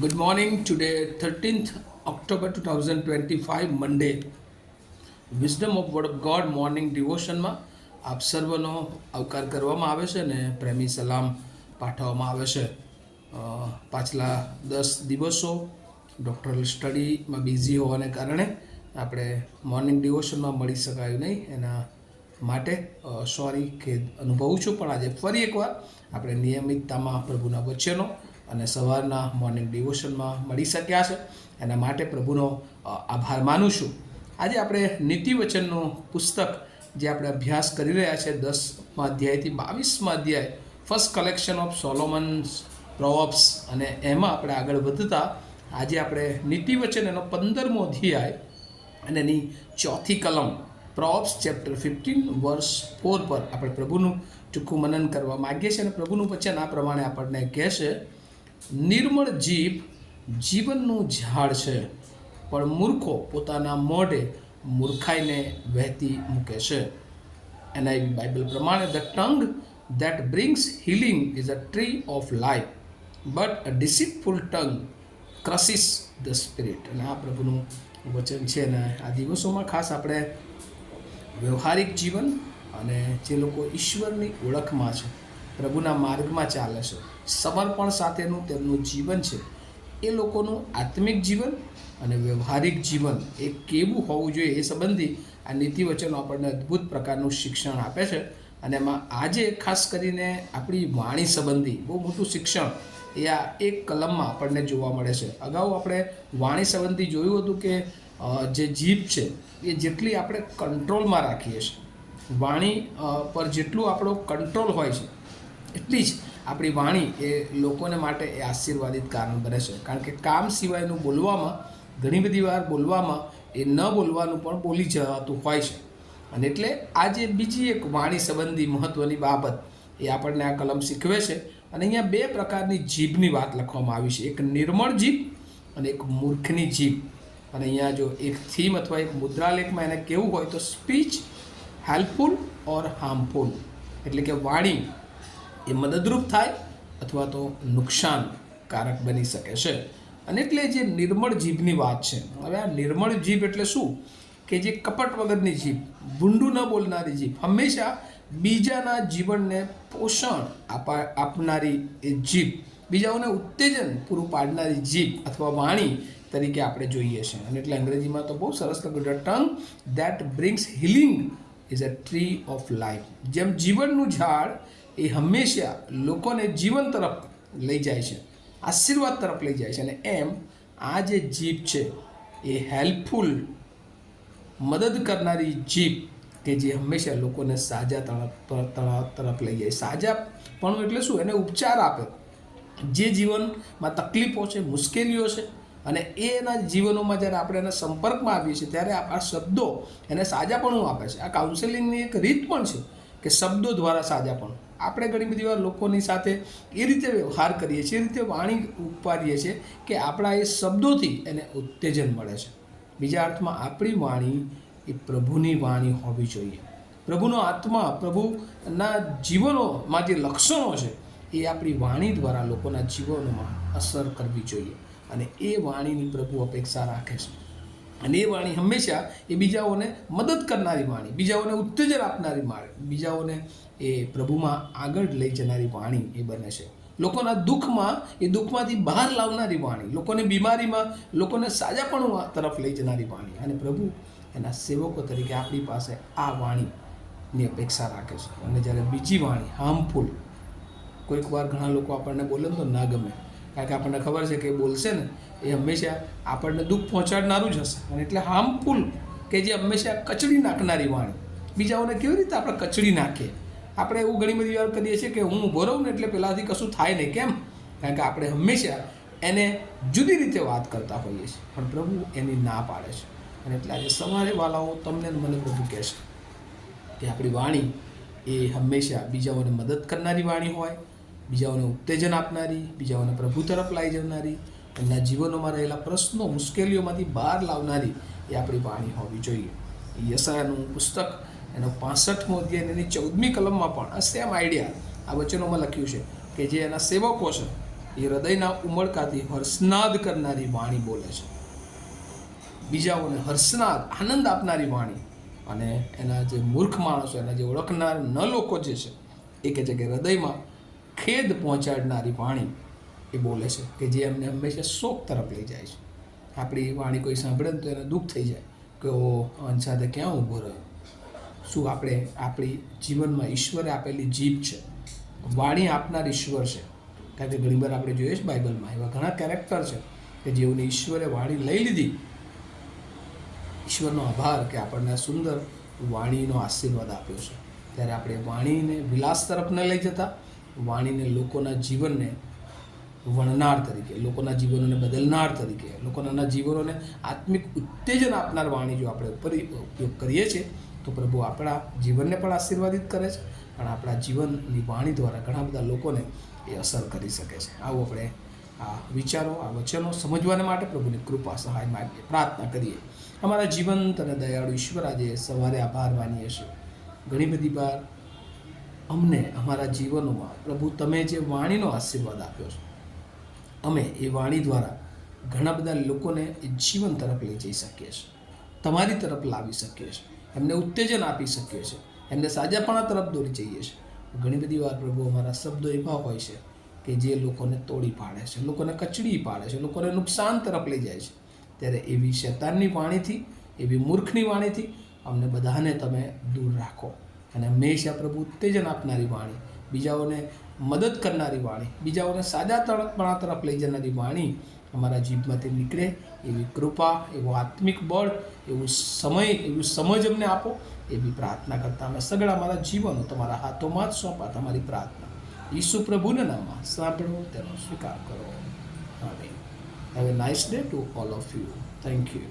Good morning. Today, 13th October 2025, Monday. Wisdom of word of God morning ડિવોશનમાં આપ સર્વનો આવકાર કરવામાં આવે છે અને પ્રેમી સલામ પાઠવવામાં આવે છે. પાછલા 10 દિવસો ડૉક્ટરલ સ્ટડીમાં બિઝી હોવાને કારણે આપણે મોર્નિંગ ડિવોશનમાં મળી શકાયું નહીં. એના માટે સોરી ખેદ અનુભવું છું, પણ આજે ફરી એકવાર આપણે નિયમિતતામાં પ્રભુના વચનો અને સવારના મોર્નિંગ ડિવોશનમાં મળી શક્યા છે. એના માટે પ્રભુનો આભાર માનું છું. આજે આપણે નીતિવચનનું પુસ્તક જે આપણે અભ્યાસ કરી રહ્યા છે 10મા અધ્યાયથી 22મા અધ્યાય, ફર્સ્ટ કલેક્શન ઓફ સોલોમન્સ પ્રોવર્બ્સ, અને એમાં આપણે આગળ વધતા આજે આપણે નીતિવચન એનો 15મો અધ્યાય અને એની ચોથી કલમ પ્રોવર્બ્સ ચેપ્ટર 15 વર્સ 4 પર આપણે પ્રભુનું ટૂંકું મનન કરવા માગીએ છીએ. અને પ્રભુનું વચન આ પ્રમાણે આપણને કહે છે, નિર્મળ જીભ જીવનનું ઝાડ છે, પણ મૂર્ખો પોતાના મોઢે મૂર્ખાઈને વહેતી મૂકે છે. NIV બાઇબલ પ્રમાણે, the tongue that brings healing is a tree of life, but a deceitful tongue crushes the spirit. અને આ પ્રભુનું વચન છે. અને આ દિવસોમાં ખાસ આપણે વ્યવહારિક જીવન અને જે લોકો ઈશ્વરની ઓળખમાં છે, પ્રભુના માર્ગમાં ચાલે છે, સમર્પણ સાથેનું તેમનું જીવન છે, એ લોકોનું આત્મિક જીવન અને વ્યવહારિક જીવન એ કેવું હોવું જોઈએ એ સંબંધી આ નીતિવચનો આપણને અદ્ભુત પ્રકારનું શિક્ષણ આપે છે. અને એમાં આજે ખાસ કરીને આપણી વાણી સંબંધી બહુ મોટું શિક્ષણ એ આ એક કલમમાં આપણને જોવા મળે છે. અગાઉ આપણે વાણી સંબંધી જોયું હતું કે જે જીભ છે એ જેટલી આપણે કંટ્રોલમાં રાખીએ છીએ, વાણી પર જેટલું આપણો કંટ્રોલ હોય છે, એટલી જ આપણી વાણી એ લોકોને માટે એ આશીર્વાદિત કારણ બને છે. કારણ કે કામ સિવાયનું બોલવામાં, ઘણી બધી વાર બોલવામાં એ ન બોલવાનું પણ બોલી જતું હોય છે. અને એટલે આજે બીજી એક વાણી સંબંધી મહત્ત્વની બાબત એ આપણને આ કલમ શીખવે છે. અને અહીંયા બે પ્રકારની જીભની વાત લખવામાં આવી છે, એક નિર્મળ જીભ અને એક મૂર્ખની જીભ. અને અહીંયા જો એક થીમ અથવા એક મુદ્રાલેખમાં એને કેવું હોય તો સ્પીચ હેલ્પફુલ ઓર હાર્મફુલ, એટલે કે વાણી એ મદદરૂપ થાય અથવા તો નુકસાનકારક બની શકે છે. અને એટલે જે નિર્મળ જીભની વાત છે. હવે આ નિર્મળ જીભ એટલે શું? કે જે કપટ વગરની જીભ, ભૂંડું ન બોલનારી જીભ, હંમેશા બીજાના જીવનને પોષણ આપનારી એ જીભ, બીજાઓને ઉત્તેજન પૂરું પાડનારી જીભ અથવા વાણી તરીકે આપણે જોઈએ છીએ. અને એટલે અંગ્રેજીમાં તો બહુ સરસ લખ્યું, the tongue that brings healing is a tree of life. જેમ જીવનનું ઝાડ એ હંમેશા લોકોને જીવન તરફ લઈ જાય છે, આશીર્વાદ તરફ લઈ જાય છે, અને એમ આ જે જીભ છે એ હેલ્પફુલ, મદદ કરનારી જીભ કે જે હંમેશા લોકોને સાજા તરફ લઈ જાય. સાજાપણું એટલે શું? એને ઉપચાર આપે. જે જીવનમાં તકલીફો છે, મુશ્કેલીઓ છે, અને એના જીવનોમાં જ્યારે આપણે એના સંપર્કમાં આવીએ છીએ ત્યારે આ શબ્દો એને સાજાપણું આપે છે. આ કાઉન્સેલિંગની એક રીત પણ છે કે શબ્દો દ્વારા સાજાપણું. આપણે ઘણી બધી વાર લોકોની સાથે એ રીતે વ્યવહાર કરીએ છીએ, એ રીતે વાણી ઉપાડીએ છીએ કે આપણા એ શબ્દોથી એને ઉત્તેજન મળે છે. બીજા અર્થમાં આપણી વાણી એ પ્રભુની વાણી હોવી જોઈએ. પ્રભુનો આત્મા, પ્રભુના જીવનોમાં જે લક્ષણો છે એ આપણી વાણી દ્વારા લોકોના જીવનોમાં અસર કરવી જોઈએ. અને એ વાણીની પ્રભુ અપેક્ષા રાખે છે. અને એ વાણી હંમેશા એ બીજાઓને મદદ કરનારી વાણી, બીજાઓને ઉત્તેજન આપનારી વાણી, બીજાઓને એ પ્રભુમાં આગળ લઈ જનારી વાણી એ બને છે. લોકોના દુઃખમાં એ દુઃખમાંથી બહાર લાવનારી વાણી, લોકોને બીમારીમાં લોકોને સાજાપણું તરફ લઈ જનારી વાણી. અને પ્રભુ એના સેવકો તરીકે આપણી પાસે આ વાણીની અપેક્ષા રાખે છે. અને જ્યારે બીજી વાણી હાર્મફુલ, કોઈક વાર ઘણા લોકો આપણને બોલે તો ના ગમે, કારણ કે આપણને ખબર છે કે એ બોલશે ને એ હંમેશા આપણને દુઃખ પહોંચાડનારું જ હશે. અને એટલે હાર્મફુલ કે જે હંમેશા કચડી નાખનારી વાણી, બીજાઓને કેવી રીતે આપણે કચડી નાખીએ. આપણે એવું ઘણી બધી વાર કરીએ છીએ કે હું ઊભો રહું ને એટલે પેલાથી કશું થાય નહીં. કેમ? કારણ કે આપણે હંમેશા એને જુદી રીતે વાત કરતા હોઈએ છીએ, પણ પ્રભુ એની ના પાડે છે. અને એટલે આજે સવારે વાલાઓ તમને મને પ્રભુ કહે છે કે આપણી વાણી એ હંમેશા બીજાઓને મદદ કરનારી વાણી હોય, બીજાઓને ઉત્તેજન આપનારી, બીજાઓને પ્રભુ તરફ લઈ જનારી, એમના જીવનોમાં રહેલા પ્રશ્નો, મુશ્કેલીઓમાંથી બહાર લાવનારી એ આપણી વાણી હોવી જોઈએ. યશાયાનું પુસ્તક એનો 65મો અધ્યાય એની 14મી કલમમાં પણ આ સેમ આઈડિયા આ વચનોમાં લખ્યું છે કે જે એના સેવકો છે એ હૃદયના ઉમળકાથી હર્ષનાદ કરનારી વાણી બોલે છે, બીજાઓને હર્ષનાદ આનંદ આપનારી વાણી. અને એના જે મૂર્ખ માણસો, એના જે ઓળખનાર ન લોકો જે છે, એ કહે છે કે હૃદયમાં ખેદ પહોંચાડનારી વાણી એ બોલે છે, કે જે એમને હંમેશા શોક તરફ લઈ જાય છે. આપણી વાણી કોઈ સાંભળે ને તો એને દુઃખ થઈ જાય કે ઓ આની સાથે ક્યાં ઊભો રહ્યો. શું આપણે આપણી જીવનમાં ઈશ્વરે આપેલી જીભ છે, વાણી આપનાર ઈશ્વર છે. કારણ કે ઘણીવાર આપણે જોઈએ છે બાઇબલમાં એવા ઘણા કેરેક્ટર છે કે જેઓની ઈશ્વરે વાણી લઈ લીધી. ઈશ્વરનો આભાર કે આપણને સુંદર વાણીનો આશીર્વાદ આપ્યો છે. ત્યારે આપણે વાણીને વિલાસ તરફ ન લઈ જતા, વાણીને લોકોના જીવનને વણનાર તરીકે, લોકોના જીવનોને બદલનાર તરીકે, લોકોના જીવનોને આત્મિક ઉત્તેજન આપનાર વાણી જો આપણે ઉપયોગ કરીએ છીએ તો પ્રભુ આપણા જીવનને પણ આશીર્વાદિત કરે છે, પણ આપણા જીવનની વાણી દ્વારા ઘણા બધા લોકોને એ અસર કરી શકે છે. આવું આપણે આ વિચારો, આ વચનો સમજવાને માટે પ્રભુની કૃપા સહાય માગીએ, પ્રાર્થના કરીએ. અમારા જીવંત અને દયાળુ ઈશ્વર, આજે સવારે આભાર માનીએ છીએ. ઘણી બધી વાર અમને અમારા જીવનોમાં પ્રભુ તમે જે વાણીનો આશીર્વાદ આપ્યો છે, અમે એ વાણી દ્વારા ઘણા બધા લોકોને એ જીવન તરફ લઈ જઈ શકીએ છીએ, તમારી તરફ લાવી શકીએ છીએ, એમને ઉત્તેજન આપી શકીએ છીએ, એમને સાજાપણા તરફ દોરી જઈએ છીએ. ઘણી બધી વાર પ્રભુ અમારા શબ્દો એવા હોય છે કે જે લોકોને તોડી પાડે છે, લોકોને કચડી પાડે છે, લોકોને નુકસાન તરફ લઈ જાય છે. ત્યારે એવી શૈતાનની વાણીથી, એવી મૂર્ખની વાણીથી અમને બધાને તમે દૂર રાખો. અને હંમેશા પ્રભુ ઉત્તેજન આપનારી વાણી, બીજાઓને મદદ કરનારી વાણી, બીજાઓને સાજાપણા તરફ લઈ જનારી વાણી અમારા જીભમાંથી નીકળે એવી કૃપા, એવો આત્મિક બળ, એવું સમય, એવું સમજ અમને આપો. એવી પ્રાર્થના કરતા અમે સગળા અમારા જીવનો તમારા હાથોમાં જ સોંપા. તમારી પ્રાર્થના ઈસુ પ્રભુના નામમાં સાંભળો, તેનો સ્વીકાર કરો. આમીન. Have a nice day to all of you. Thank you.